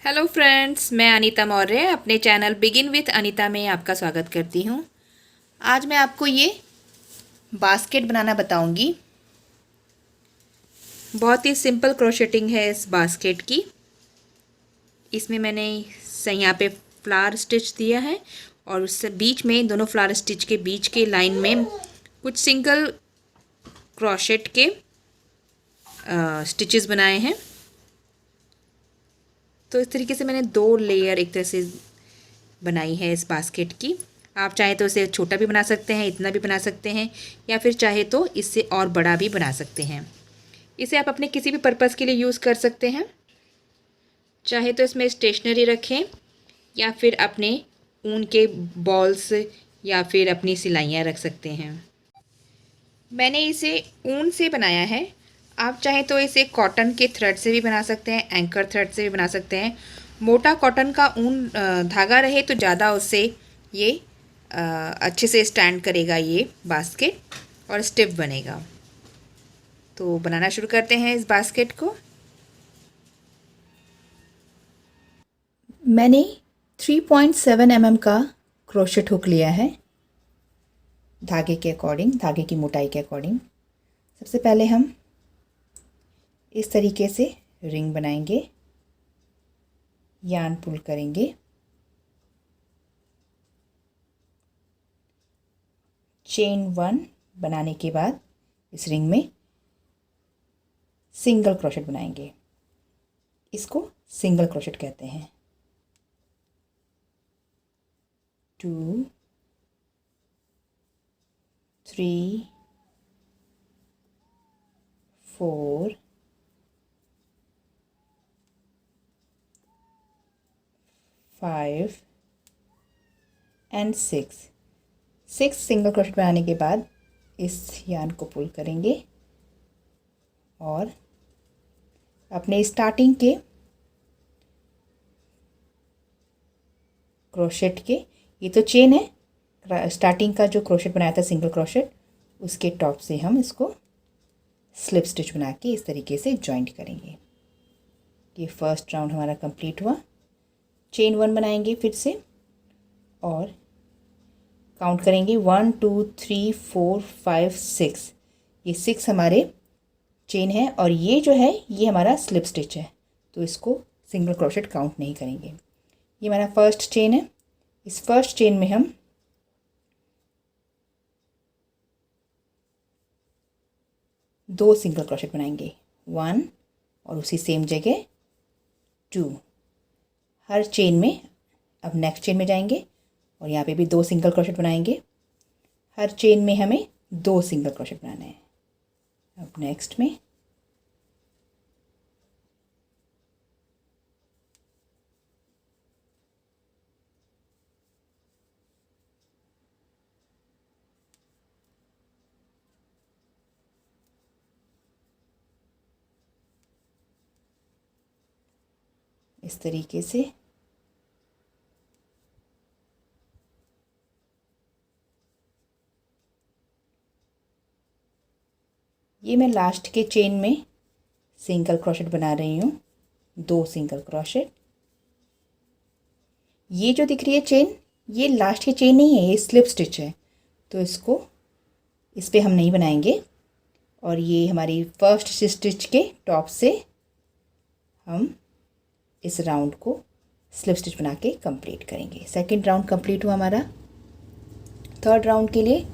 Hello friends, मैं अनीता मौर्य अपने channel begin with Anita में आपका स्वागत करती हूँ। आज मैं आपको ये बास्केट बनाना बताऊँगी। बहुत ही सिंपल क्रोशेटिंग है इस बास्केट की। इसमें मैंने यहाँ पे फ्लावर स्टिच दिया है और उससे बीच में दोनों फ्लावर स्टिच के बीच के लाइन में कुछ सिंगल क्रोशेट के स्टिचेस बनाए हैं। तो इस तरीके से मैंने 2 लेयर एक तरह से बनाई है इस बास्केट की। आप चाहे तो इसे छोटा भी बना सकते हैं, इतना भी बना सकते हैं, या फिर चाहे तो इससे और बड़ा भी बना सकते हैं। इसे आप अपने किसी भी पर्पज़ के लिए यूज़ कर सकते हैं। चाहे तो इसमें स्टेशनरी रखें या फिर अपने ऊन के बॉल्स या फिर अपनी सिलाइयाँ रख सकते हैं। मैंने इसे ऊन से बनाया है। आप चाहें तो इसे कॉटन के थ्रेड से भी बना सकते हैं, एंकर थ्रेड से भी बना सकते हैं। मोटा कॉटन का ऊन धागा रहे तो ज़्यादा उससे ये अच्छे से स्टैंड करेगा ये बास्केट और स्टिफ बनेगा। तो बनाना शुरू करते हैं इस बास्केट को। मैंने 3.7 mm का क्रोशेट हुक लिया है, धागे के अकॉर्डिंग, धागे की मोटाई के अकॉर्डिंग। सबसे पहले हम इस तरीके से रिंग बनाएंगे, यार्न पुल करेंगे, चेन 1 बनाने के बाद इस रिंग में सिंगल क्रोशेट बनाएंगे। इसको सिंगल क्रोशेट कहते हैं। 2 3 4 5 एंड 6 सिंगल क्रोशेट बनाने के बाद इस यार्न को पुल करेंगे और अपने स्टार्टिंग के क्रोशेट के, ये तो चेन है, स्टार्टिंग का जो क्रोशेट बनाया था सिंगल क्रोशेट, उसके टॉप से हम इसको स्लिप स्टिच बना के इस तरीके से जॉइंट करेंगे। ये फर्स्ट राउंड हमारा कंप्लीट हुआ। चेन 1 बनाएंगे फिर से और काउंट करेंगे 1 2 3 4 5 6। ये 6 हमारे चेन है और ये जो है ये हमारा स्लिप स्टिच है, तो इसको सिंगल क्रोशेट काउंट नहीं करेंगे। ये हमारा फर्स्ट चेन है। इस फर्स्ट चेन में हम 2 सिंगल क्रोशेट बनाएंगे, 1 और उसी सेम जगह 2। हर चेन में अब नेक्स्ट चेन में जाएंगे और यहाँ पे भी 2 सिंगल क्रोशेट बनाएंगे। हर चेन में हमें 2 सिंगल क्रोशेट बनाना है। अब नेक्स्ट में इस तरीके से ये मैं लास्ट के चेन में सिंगल क्रोशेट बना रही हूँ, 2 सिंगल क्रोशेट। ये जो दिख रही है चेन, ये लास्ट की चेन नहीं है, ये स्लिप स्टिच है, तो इसको इस पे हम नहीं बनाएंगे। और ये हमारी फर्स्ट स्टिच के टॉप से हम इस राउंड को स्लिप स्टिच बना के कंप्लीट करेंगे। सेकंड राउंड कंप्लीट हुआ हमारा। थर्ड राउंड के लिए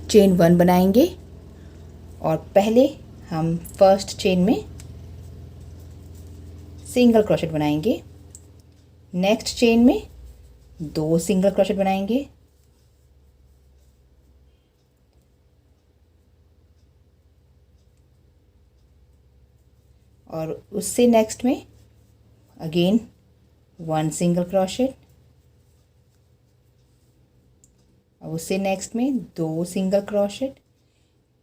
चेन 1 बनाएंगे और पहले हम फर्स्ट चेन में सिंगल क्रोशेट बनाएंगे, नेक्स्ट चेन में 2 सिंगल क्रोशेट बनाएंगे और उससे नेक्स्ट में अगेन 1 सिंगल क्रोशेट और उससे नेक्स्ट में 2 सिंगल क्रोशेट।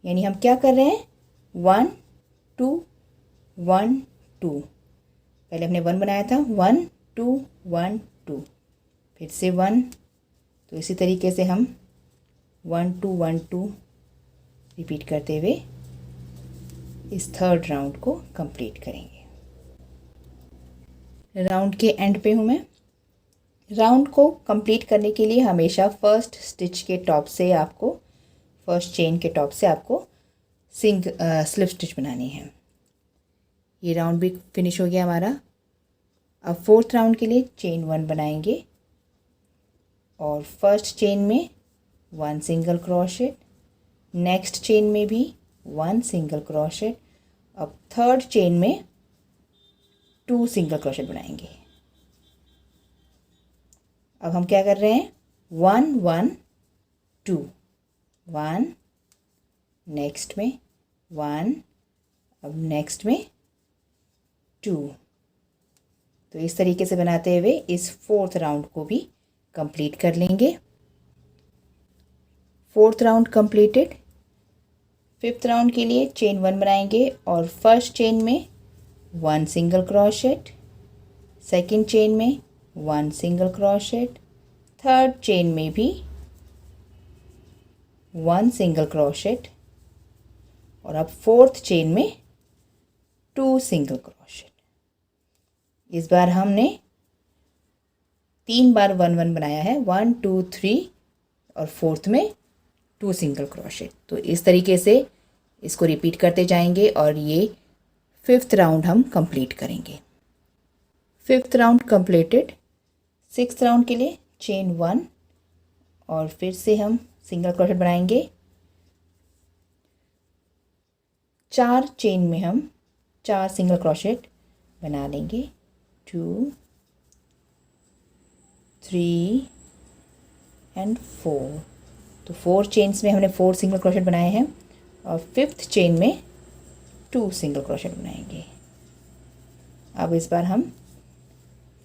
यानी हम क्या कर रहे हैं, 1 2 1 2। पहले हमने 1 बनाया था, 1 2 1 2, फिर से 1। तो इसी तरीके से हम 1 2 1 2 रिपीट करते हुए इस थर्ड राउंड को कंप्लीट करेंगे। राउंड के एंड पे हूँ मैं। राउंड को कंप्लीट करने के लिए हमेशा फर्स्ट स्टिच के टॉप से आपको, फर्स्ट चेन के टॉप से आपको स्लिप स्टिच बनानी है। ये राउंड भी फिनिश हो गया हमारा। अब फोर्थ राउंड के लिए चेन 1 बनाएंगे और फर्स्ट चेन में 1 सिंगल क्रोशेट, नेक्स्ट चेन में भी 1 सिंगल क्रोशेट। अब थर्ड चेन में 2 सिंगल क्रोशेट बनाएंगे। अब हम क्या कर रहे हैं, 1 1 2, 1, नेक्स्ट में 1, अब नेक्स्ट में 2। तो इस तरीके से बनाते हुए इस फोर्थ राउंड को भी कंप्लीट कर लेंगे। Fourth round completed. Fifth round के लिए चेन 1 बनाएंगे और फर्स्ट चेन में 1 सिंगल क्रोशेट, सेकंड चेन में 1 सिंगल क्रोशेट, थर्ड चेन में भी 1 सिंगल क्रोशेट और अब फोर्थ चेन में 2 सिंगल क्रोशेट। इस बार हमने 3 बार 1 1 बनाया है, 1 2 3 और फोर्थ में 2 सिंगल क्रोशेट। तो इस तरीके से इसको रिपीट करते जाएंगे और ये फिफ्थ राउंड हम कंप्लीट करेंगे। Fifth round completed. Sixth round के लिए चेन 1 और फिर से हम सिंगल क्रोशेट बनाएंगे। 4 चेन में हम 4 सिंगल क्रोशेट बना लेंगे, 2 3 एंड 4। तो 4 चेन्स में हमने 4 सिंगल क्रोशेट बनाए हैं और फिफ्थ चेन में 2 सिंगल क्रोशेट बनाएंगे। अब इस बार हम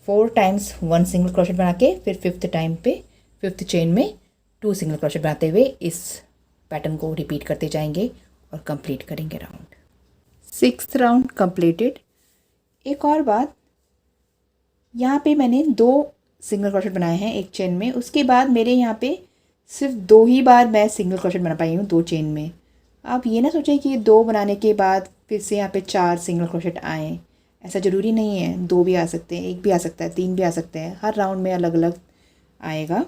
4 टाइम्स 1 सिंगल क्रोशेट बना के फिर फिफ्थ टाइम पे फिफ्थ चेन में 2 सिंगल क्रोशेट बनाते हुए इस पैटर्न को रिपीट करते जाएंगे और कंप्लीट करेंगे राउंड। Sixth round completed. एक और बात, यहाँ पे मैंने 2 सिंगल क्रोशेट बनाए हैं एक चेन में, उसके बाद मेरे यहाँ पे सिर्फ 2 ही बार मैं सिंगल क्रोशेट बना पाई हूँ 2 चेन में। आप ये ना सोचें कि 2 बनाने के बाद फिर से यहाँ पे 4 सिंगल क्रोशेट आएँ, ऐसा ज़रूरी नहीं है। 2 भी आ सकते हैं, 1 भी आ सकता है, 3 भी आ सकते हैं, हर राउंड में अलग अलग आएगा।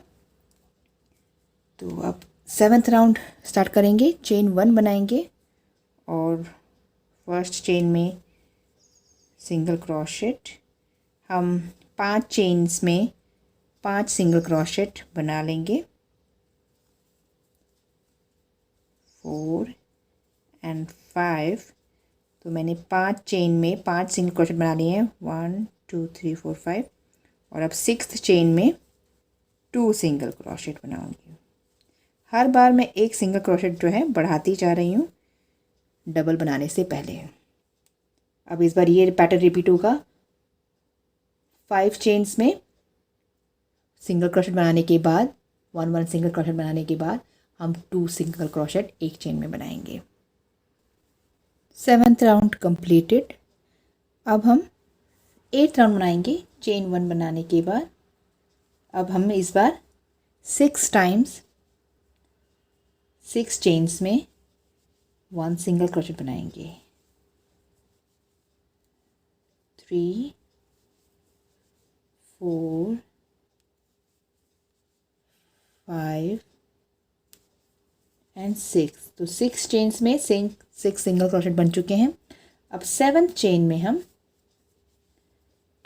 तो अब 7th राउंड स्टार्ट करेंगे। चेन 1 बनाएंगे और फर्स्ट चेन में सिंगल क्रोशेट। हम 5 चेन्स में 5 सिंगल क्रोशेट बना लेंगे, 4 एंड 5। तो मैंने 5 चेन में 5 सिंगल क्रोशेट बना लिए हैं, 1 2 3 4 5। और अब सिक्स्थ चेन में 2 सिंगल क्रोशेट बनाऊंगी। हर बार मैं एक सिंगल क्रोशेट जो है बढ़ाती जा रही हूँ डबल बनाने से पहले। अब इस बार ये पैटर्न रिपीट होगा। 5 चेन्स में सिंगल क्रोशेट बनाने के बाद 1 1 सिंगल क्रोशेट बनाने के बाद हम 2 सिंगल क्रोशेट एक चेन में बनाएंगे। 7th round completed. अब हम 8th राउंड बनाएंगे चेन 1 बनाने के बाद। अब हम इस बार 6 टाइम्स 6 चेन्स में 1 सिंगल क्रोशेट बनाएंगे, 3 4 5 एंड 6। तो 6 चेन्स में 6 सिंगल क्रोशेट बन चुके हैं। अब 7th चेन में हम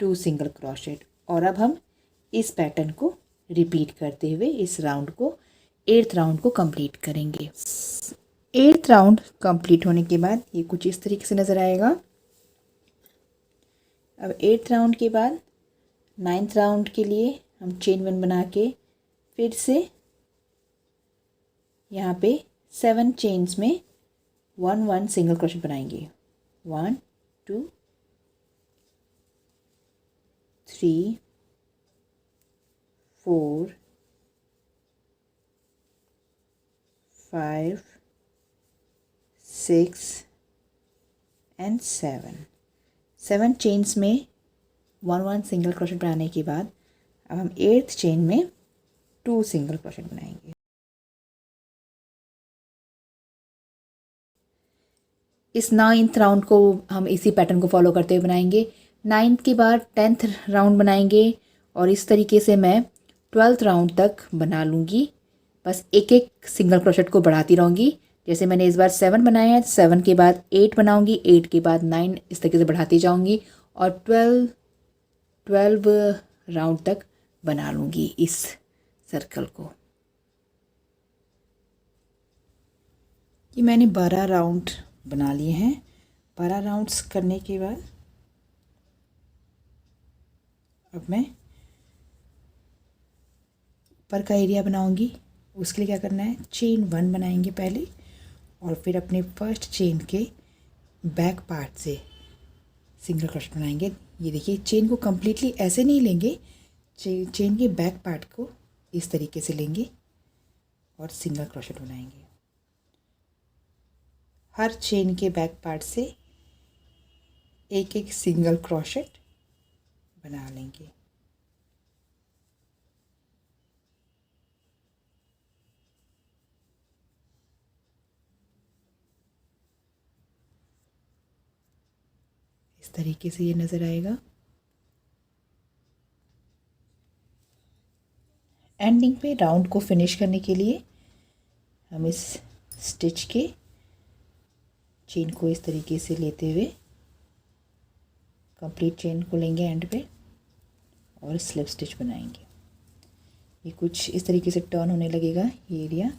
2 सिंगल क्रोशेट और अब हम इस पैटर्न को रिपीट करते हुए इस राउंड को 8th राउंड को कंप्लीट करेंगे। 8th राउंड कंप्लीट होने के बाद ये कुछ इस तरीके से नज़र आएगा। अब 8th राउंड के बाद 9th राउंड के लिए हम चेन 1 बना के फिर से यहाँ पे 7 चेन्स में 1 1 सिंगल क्रोशेट बनाएंगे, 1 2 3 4 5 6 एंड 7 चेन्स में 1 1 सिंगल क्रोशेट बनाने के बाद अब हम 8th चेन में 2 सिंगल क्रोशेट बनाएंगे। इस 9th राउंड को हम इसी पैटर्न को फॉलो करते हुए बनाएंगे। 9th के बाद 10th राउंड बनाएंगे और इस तरीके से मैं 12th राउंड तक बना लूँगी। बस एक एक सिंगल क्रोशेट को बढ़ाती रहूँगी। जैसे मैंने इस बार 7 बनाया है, 7 के बाद 8 बनाऊँगी, 8 के बाद 9, इस तरीके से बढ़ाती जाऊँगी और 12 राउंड तक बना लूँगी इस सर्कल को। ये मैंने 12 राउंड बना लिए हैं। 12 राउंड्स करने के बाद अब मैं ऊपर का एरिया बनाऊंगी। उसके लिए क्या करना है, चेन 1 बनाएंगे पहले और फिर अपने फर्स्ट चेन के बैक पार्ट से सिंगल क्रोशेट बनाएंगे। ये देखिए, चेन को कम्प्लीटली ऐसे नहीं लेंगे, चेन के बैक पार्ट को इस तरीके से लेंगे और सिंगल क्रोशेट बनाएंगे। हर चेन के बैक पार्ट से एक एक सिंगल क्रोशेट बना लेंगे। इस तरीके से ये नज़र आएगा। एंडिंग पे राउंड को फिनिश करने के लिए हम इस स्टिच के चेन को इस तरीके से लेते हुए कंप्लीट चेन को लेंगे एंड पे और स्लिप स्टिच बनाएंगे। ये कुछ इस तरीके से टर्न होने लगेगा ये एरिया।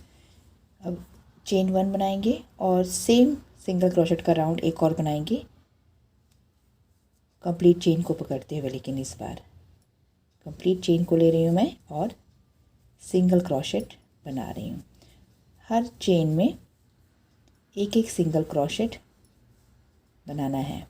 अब चेन 1 बनाएंगे और सेम सिंगल क्रोशेट का राउंड एक और बनाएंगे कंप्लीट चेन को पकड़ते हुए, लेकिन इस बार कंप्लीट चेन को ले रही हूँ मैं और सिंगल क्रोशेट बना रही हूँ। हर चेन में एक एक सिंगल क्रोशेट बनाना है।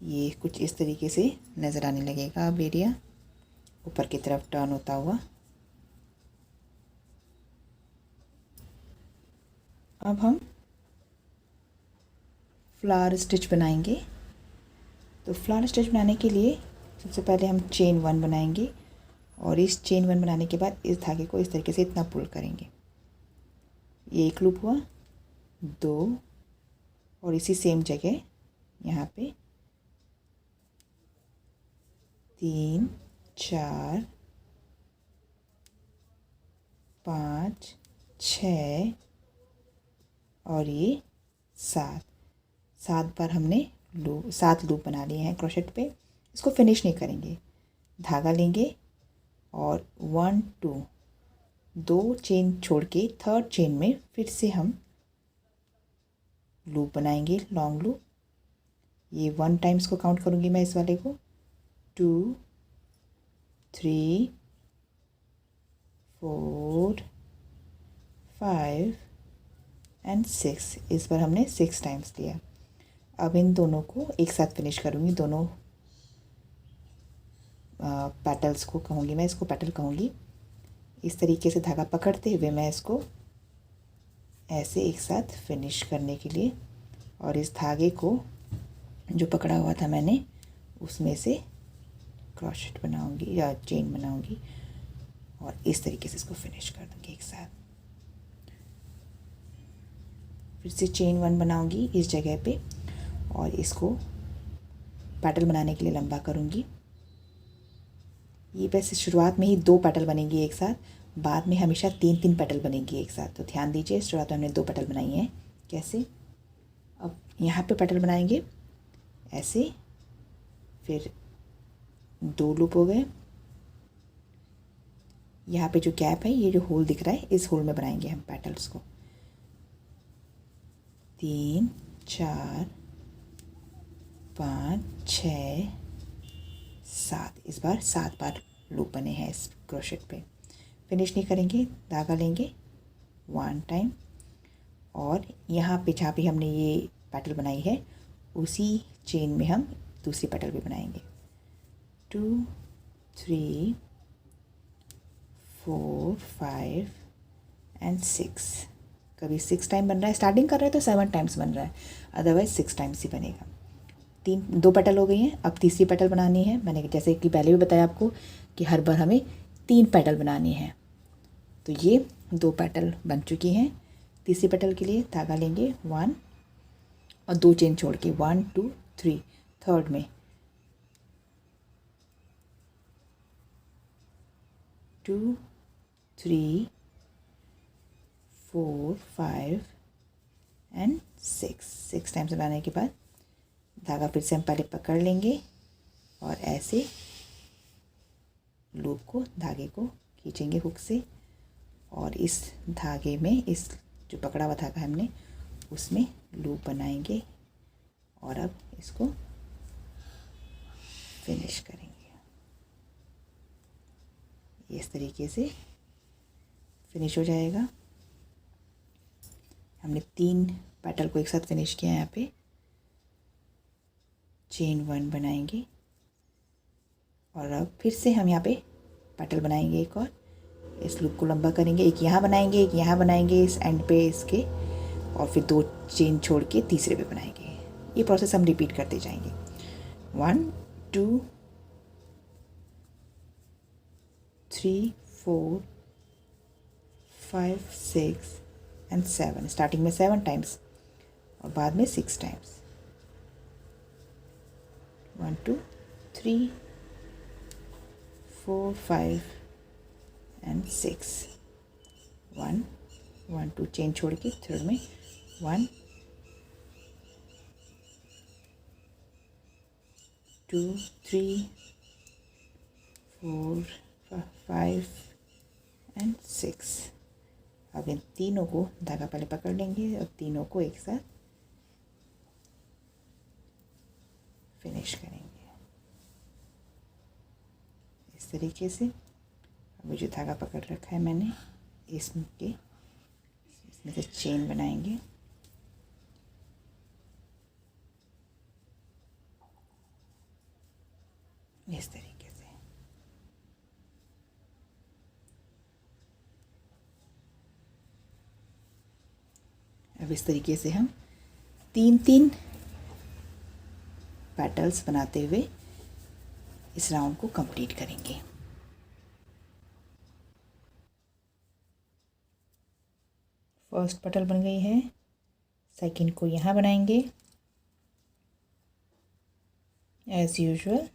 ये कुछ इस तरीके से नज़र आने लगेगा अब एरिया ऊपर की तरफ टर्न होता हुआ। अब हम फ्लावर स्टिच बनाएंगे। तो फ्लावर स्टिच बनाने के लिए सबसे पहले हम चेन 1 बनाएंगे और इस चेन 1 बनाने के बाद इस धागे को इस तरीके से इतना पुल करेंगे। ये एक लूप हुआ, 2 और इसी सेम जगह यहाँ पे 3, 4, 5, 6 और ये 7 बार हमने 7 लूप बना लिए हैं क्रोशेट पे। इसको फिनिश नहीं करेंगे, धागा लेंगे और 1 2 चेन छोड़ के थर्ड चेन में फिर से हम लूप बनाएंगे, लॉन्ग लूप। ये 1 टाइम्स को काउंट करूँगी मैं इस वाले को, 2 3 4 5 एंड 6। इस बार हमने 6 टाइम्स लिया। अब इन दोनों को एक साथ फिनिश करूँगी, दोनों पेटल्स को कहूँगी मैं, इसको पेटल कहूँगी। इस तरीके से धागा पकड़ते हुए मैं इसको ऐसे एक साथ फिनिश करने के लिए, और इस धागे को जो पकड़ा हुआ था मैंने उसमें से क्रोशेट बनाऊंगी या चेन बनाऊंगी और इस तरीके से इसको फिनिश कर दूंगी एक साथ। फिर से चेन 1 बनाऊंगी इस जगह पे और इसको पेटल बनाने के लिए लंबा करूंगी। ये वैसे शुरुआत में ही 2 पेटल बनेंगी एक साथ, बाद में हमेशा 3 पेटल बनेंगी एक साथ। तो ध्यान दीजिए, शुरुआत में हमने 2 पेटल बनाई हैं। कैसे? अब यहाँ पे पेटल बनाएंगे ऐसे, फिर 2 लूप हो गए। यहाँ पे जो गैप है, ये जो होल दिख रहा है, इस होल में बनाएंगे हम पेटल्स को। 3 4 5 6 7। इस बार 7 बार लूप बने हैं इस क्रोशेट पे। फिनिश नहीं करेंगे, धागा लेंगे 1 टाइम और यहाँ पे जहाँ पे हमने ये पेटल बनाई है उसी चेन में हम दूसरी पेटल भी बनाएंगे। 2 3 4 5 एंड 6 कभी 6 टाइम बन रहा है, स्टार्टिंग कर रहे हैं तो 7 टाइम्स बन रहा है, अदरवाइज 6 टाइम्स ही बनेगा। 2 पेटल हो गई हैं। अब तीसरी पेटल बनानी है। मैंने जैसे कि पहले भी बताया आपको कि हर बार हमें 3 पेटल बनानी है। तो ये 2 पेटल बन चुकी हैं। तीसरी पेटल के लिए धागा लेंगे 1 और 2 चेन छोड़ के 1 2 3, थर्ड में 2 3 4 5 एंड 6 टाइम्स लगाने के बाद धागा फिर से हम पहले पकड़ लेंगे और ऐसे लूप को, धागे को खींचेंगे हुक से और इस धागे में, इस जो पकड़ा हुआ धागा हमने उसमें लूप बनाएंगे और अब इसको फिनिश करेंगे। इस तरीके से फिनिश हो जाएगा। हमने 3 पेटल को एक साथ फिनिश किया। यहाँ पे चेन 1 बनाएंगे और अब फिर से हम यहाँ पे पेटल बनाएंगे एक और, इस लूप को लंबा करेंगे, एक यहाँ बनाएंगे, एक यहाँ बनाएंगे इस एंड पे इसके, और फिर 2 चेन छोड़ के तीसरे पे बनाएंगे। ये प्रोसेस हम रिपीट करते जाएंगे। 1 2 3 4 5 6 एंड 7, स्टार्टिंग में 7 टाइम्स और बाद में 6 टाइम्स। 1 2 3 4 5 एंड 6, 1 1 2 चेन छोड़ के थर्ड में 1 2 3 4 5 एंड 6। अब इन तीनों को धागा पहले पकड़ लेंगे और तीनों को एक साथ फिनिश करेंगे इस तरीके से। अभी जो धागा पकड़ रखा है मैंने, इसमें से चेन बनाएंगे। इस तरीके से अब इस तरीके से हम 3 पेटल्स बनाते हुए इस राउंड को कंप्लीट करेंगे। फर्स्ट पेटल बन गई है, सेकंड को यहाँ बनाएंगे एज यूजुअल।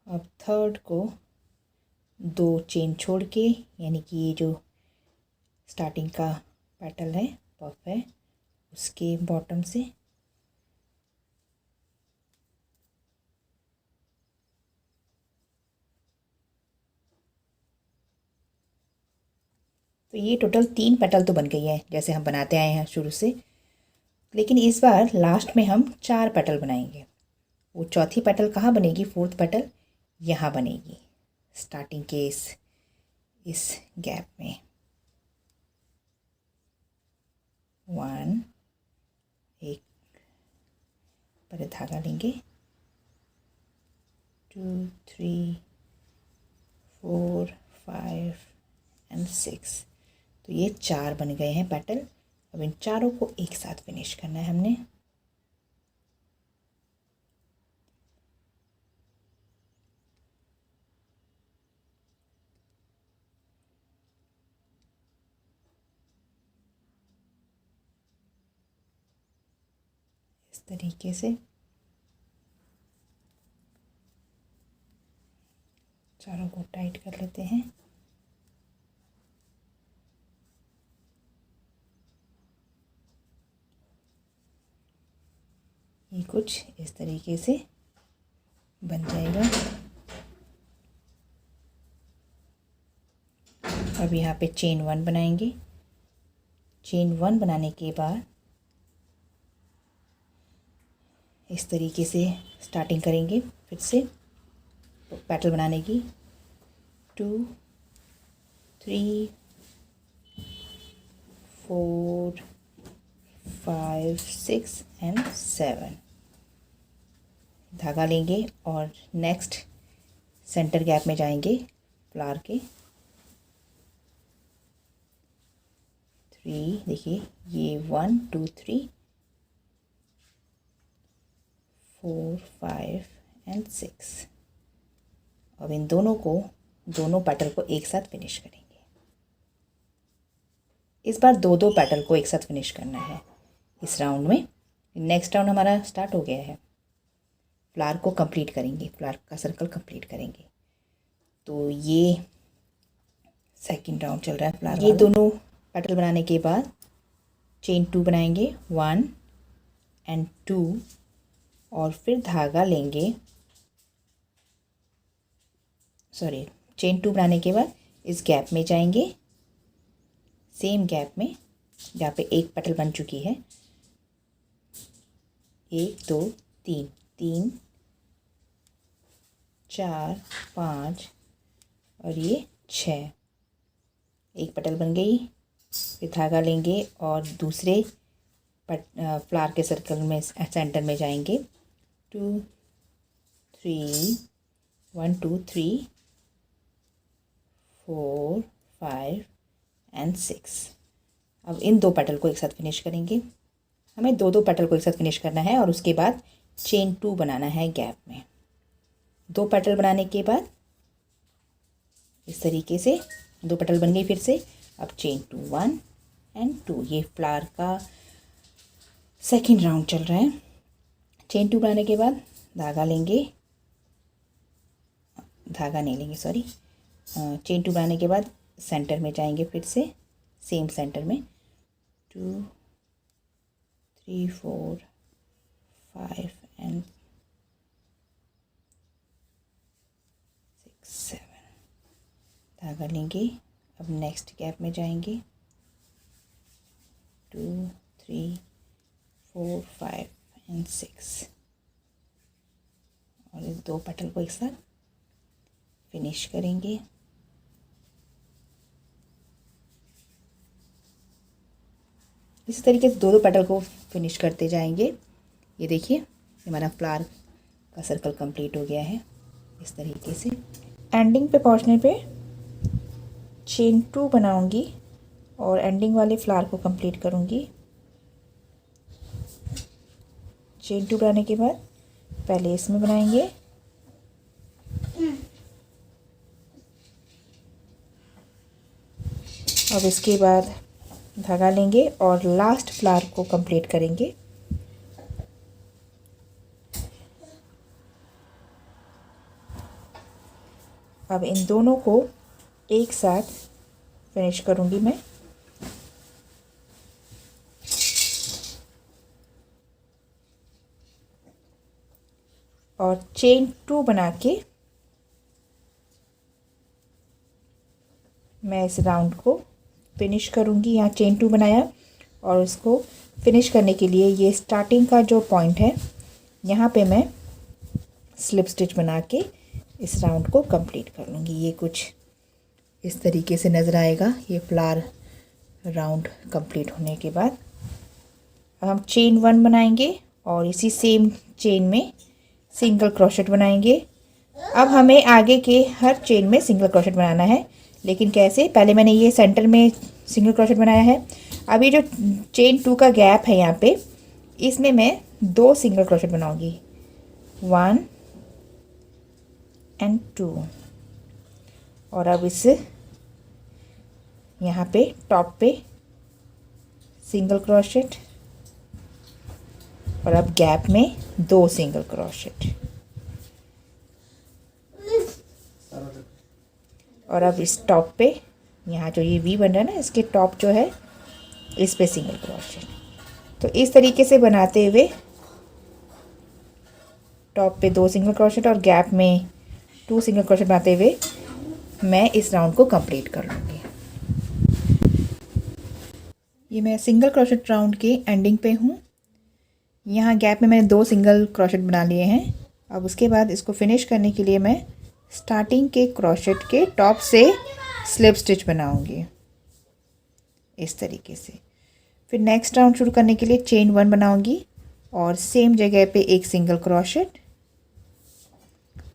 अब थर्ड को 2 चेन छोड़ के, यानी कि ये जो स्टार्टिंग का पेटल है, पफ है, उसके बॉटम से तो ये टोटल 3 पेटल तो बन गई है जैसे हम बनाते आए हैं शुरू से। लेकिन इस बार लास्ट में हम 4 पेटल बनाएंगे। वो चौथी पेटल कहाँ बनेगी? 4th पेटल यहाँ बनेगी, स्टार्टिंग के इस गैप में। 1 एक पहले धागा लेंगे, 2 3 4 5 एंड 6। तो ये 4 बन गए हैं पेटल। अब इन चारों को एक साथ फिनिश करना है हमने। इस तरीके से चारों को टाइट कर लेते हैं। ये कुछ इस तरीके से बन जाएगा। अब यहाँ पे चेन 1 बनाएंगे। चेन 1 बनाने के बाद इस तरीके से स्टार्टिंग करेंगे फिर से पेटल बनाने की। 2 3 4 5 6 एंड 7 धागा लेंगे और नेक्स्ट सेंटर गैप में जाएंगे फ्लावर के 3, देखिए ये 1 2 3 4 5 एंड 6। अब इन दोनों पेटल को एक साथ फिनिश करेंगे। इस बार दो पेटल को एक साथ फिनिश करना है इस राउंड में। नेक्स्ट राउंड हमारा स्टार्ट हो गया है। फ्लावर को कंप्लीट करेंगे, फ्लावर का सर्कल कंप्लीट करेंगे। तो ये सेकंड राउंड चल रहा है फ्लावर। ये दोनों पेटल बनाने के बाद चेन 2 बनाएंगे, 1 एंड 2, और फिर धागा लेंगे। चेन 2 बनाने के बाद इस गैप में जाएंगे, सेम गैप में जहाँ पे एक पेटल बन चुकी है। 1 2 3 3 4 5 और ये 6, एक पेटल बन गई। फिर धागा लेंगे और दूसरे फ्लावर के सर्कल में सेंटर में जाएंगे। 2 3 1 2 3 4 5 एंड 6। अब इन दो पेटल को एक साथ फिनिश करेंगे। हमें दो पेटल को एक साथ फिनिश करना है और उसके बाद चेन 2 बनाना है गैप में। दो पेटल बनाने के बाद इस तरीके से दो पेटल बन गई फिर से। अब चेन 2 1 एंड 2। ये फ्लावर का सेकंड राउंड चल रहा है। चेन 2 बनाने के बाद धागा लेंगे, धागा नहीं लेंगे सॉरी। चेन 2 बनाने के बाद सेंटर में जाएंगे, फिर से सेम सेंटर में 2 3 4 5 एंड 6 7। धागा लेंगे, अब नेक्स्ट गैप में जाएंगे। 2 3 4 5 एंड 6 और इस दो पेटल को एक साथ फिनिश करेंगे। इसी तरीके से दो पेटल को फिनिश करते जाएंगे। ये देखिए हमारा फ्लावर का सर्कल कंप्लीट हो गया है इस तरीके से। एंडिंग पे पहुंचने पे चेन 2 बनाऊंगी और एंडिंग वाले फ्लावर को कंप्लीट करूंगी। चेन 2 बनाने के बाद पहले इसमें बनाएंगे, अब इसके बाद धागा लेंगे और लास्ट फ्लावर को कंप्लीट करेंगे। अब इन दोनों को एक साथ फिनिश करूंगी मैं। और चेन 2 बना के मैं इस राउंड को फिनिश करूंगी। यहाँ चेन 2 बनाया और उसको फिनिश करने के लिए ये स्टार्टिंग का जो पॉइंट है यहाँ पे मैं स्लिप स्टिच बना के इस राउंड को कंप्लीट कर लूँगी। ये कुछ इस तरीके से नज़र आएगा ये फ्लावर राउंड कंप्लीट होने के बाद। अब हम चेन 1 बनाएंगे और इसी सेम चेन में सिंगल क्रोशेट बनाएंगे। अब हमें आगे के हर चेन में सिंगल क्रोशेट बनाना है, लेकिन कैसे? पहले मैंने ये सेंटर में सिंगल क्रोशेट बनाया है। अब ये जो चेन 2 का गैप है यहाँ पे, इसमें मैं 2 सिंगल क्रोशेट बनाऊंगी, 1 एंड 2। और अब इस यहाँ पे टॉप पे सिंगल क्रोशेट और अब गैप में 2 सिंगल क्रोशेट। और अब इस टॉप पे यहाँ जो ये वी बन रहा है ना, इसके टॉप जो है इस पे सिंगल क्रोशेट। तो इस तरीके से बनाते हुए टॉप पे 2 सिंगल क्रोशेट और गैप में 2 सिंगल क्रोशेट बनाते हुए मैं इस राउंड को कंप्लीट कर लूँगी। ये मैं सिंगल क्रोशेट राउंड के एंडिंग पे हूँ। यहाँ गैप में मैंने 2 सिंगल क्रोशेट बना लिए हैं। अब उसके बाद इसको फिनिश करने के लिए मैं स्टार्टिंग के क्रोशेट के टॉप से स्लिप स्टिच बनाऊंगी इस तरीके से। फिर नेक्स्ट राउंड शुरू करने के लिए चेन 1 बनाऊंगी और सेम जगह पे एक सिंगल क्रोशेट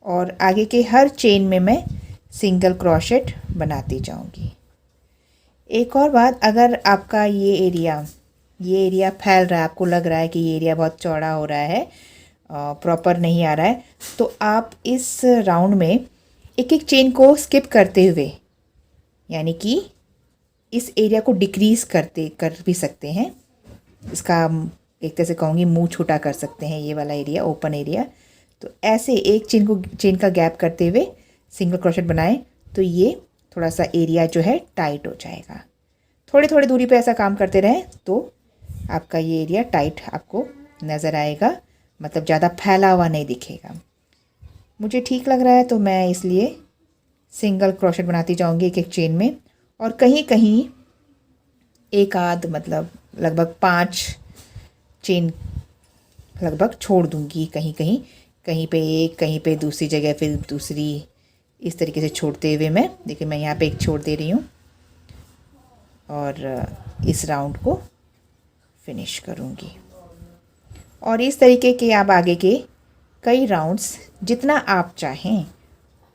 और आगे के हर चेन में मैं सिंगल क्रोशेट बनाती जाऊंगी। एक और बात, अगर आपका ये एरिया फैल रहा है, आपको लग रहा है कि ये एरिया बहुत चौड़ा हो रहा है, प्रॉपर नहीं आ रहा है, तो आप इस राउंड में एक एक चेन को स्किप करते हुए, यानी कि इस एरिया को डिक्रीज़ कर भी सकते हैं। इसका एक तरह से कहूँगी मुंह छोटा कर सकते हैं, ये वाला एरिया, ओपन एरिया। तो ऐसे एक चेन का गैप करते हुए सिंगल क्रोशेट बनाएं तो ये थोड़ा सा एरिया जो है टाइट हो जाएगा। थोड़ी थोड़ी दूरी पे ऐसा काम करते रहें तो आपका ये एरिया टाइट आपको नज़र आएगा, मतलब ज़्यादा फैला हुआ नहीं दिखेगा। मुझे ठीक लग रहा है तो मैं इसलिए सिंगल क्रोशेट बनाती जाऊंगी एक एक चेन में, और कहीं कहीं एक आध, मतलब लगभग 5 चेन लगभग छोड़ दूंगी, कहीं पे एक, कहीं पे दूसरी जगह, फिर दूसरी, इस तरीके से छोड़ते हुए मैं, देखिए मैं यहाँ पे एक छोड़ दे रही हूँ और इस राउंड को फिनिश करूँगी। और इस तरीके के आप आगे के कई राउंड्स, जितना आप चाहें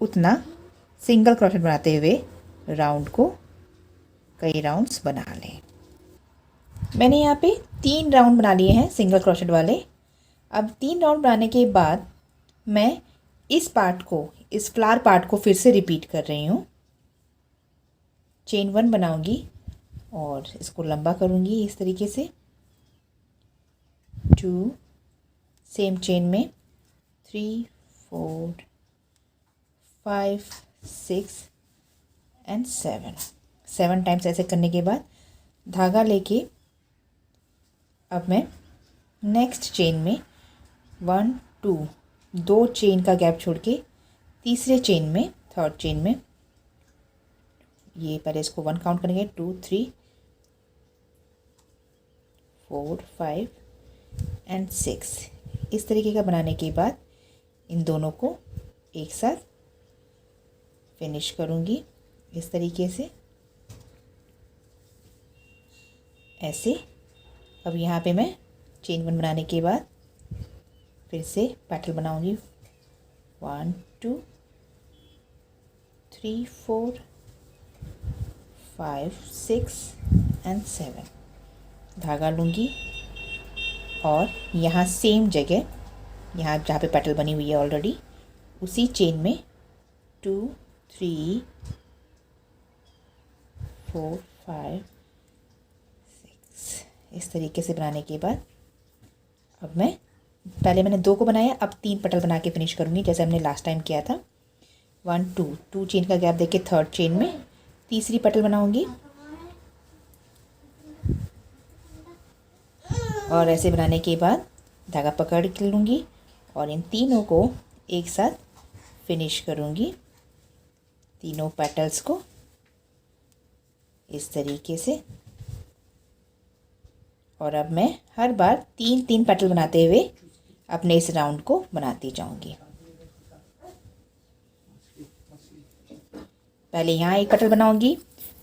उतना सिंगल क्रोशेट बनाते हुए राउंड को कई राउंड्स बना लें। मैंने यहाँ पे 3 राउंड बना लिए हैं सिंगल क्रोशेट वाले। अब 3 राउंड बनाने के बाद मैं इस फ्लावर पार्ट को फिर से रिपीट कर रही हूँ। चेन 1 बनाऊंगी और इसको लंबा करूँगी इस तरीके से, 2, सेम चेन में 3, 4, 5, 6 एंड 7 टाइम्स ऐसे करने के बाद धागा लेके अब मैं नेक्स्ट चेन में 1, 2 चेन का गैप छोड़ के तीसरे चेन में, थर्ड चेन में, ये पहले इसको 1 काउंट करेंगे, 2, 3, 4, 5 एंड 6। इस तरीके का बनाने के बाद इन दोनों को एक साथ फिनिश करूँगी इस तरीके से, ऐसे। अब यहाँ पे मैं चेन 1 बनाने के बाद फिर से पेटल बनाऊंगी, 1, 2, 3, 4, 5, 6 एंड 7। धागा लूँगी और यहाँ सेम जगह, यहाँ जहाँ पे पेटल बनी हुई है ऑलरेडी, उसी चेन में 2, 3, 4, 5, 6 इस तरीके से बनाने के बाद अब पहले मैंने 2 को बनाया, अब 3 पेटल बना के फिनिश करूँगी जैसे हमने लास्ट टाइम किया था। 1, 2 चेन का गैप देके थर्ड चेन में तीसरी पेटल बनाऊँगी और ऐसे बनाने के बाद धागा पकड़ के लूँगी और इन तीनों को एक साथ फिनिश करूँगी, तीनों पेटल्स को इस तरीके से। और अब मैं हर बार 3 पेटल बनाते हुए अपने इस राउंड को बनाती जाऊंगी। पहले यहाँ एक पेटल बनाऊंगी,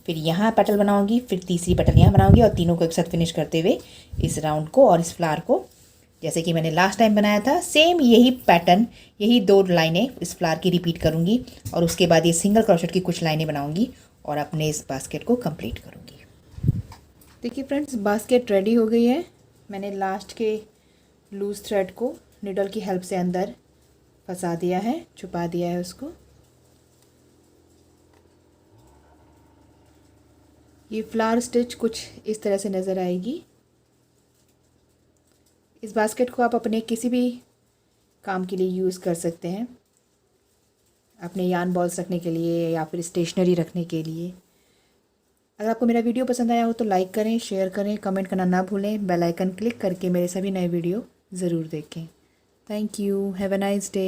फिर यहाँ पेटल बनाऊंगी, फिर तीसरी पेटल यहाँ बनाऊंगी और तीनों को एक साथ फिनिश करते हुए इस राउंड को और इस फ्लावर को, जैसे कि मैंने लास्ट टाइम बनाया था, सेम यही पैटर्न, यही 2 लाइनें इस फ्लावर की रिपीट करूँगी और उसके बाद ये सिंगल क्रोशेट की कुछ लाइनें बनाऊँगी और अपने इस बास्केट को कंप्लीट करूँगी। देखिए फ्रेंड्स, बास्केट रेडी हो गई है। मैंने लास्ट के लूज़ थ्रेड को निडल की हेल्प से अंदर फंसा दिया है, छुपा दिया है उसको। ये फ्लावर स्टिच कुछ इस तरह से नज़र आएगी। इस बास्केट को आप अपने किसी भी काम के लिए यूज़ कर सकते हैं, अपने यार्न बॉल्स रखने के लिए या फिर स्टेशनरी रखने के लिए। अगर आपको मेरा वीडियो पसंद आया हो तो लाइक करें, शेयर करें, कमेंट करना ना भूलें। बेल आइकन क्लिक करके मेरे सभी नए वीडियो ज़रूर देखें। Thank you. Have a nice day.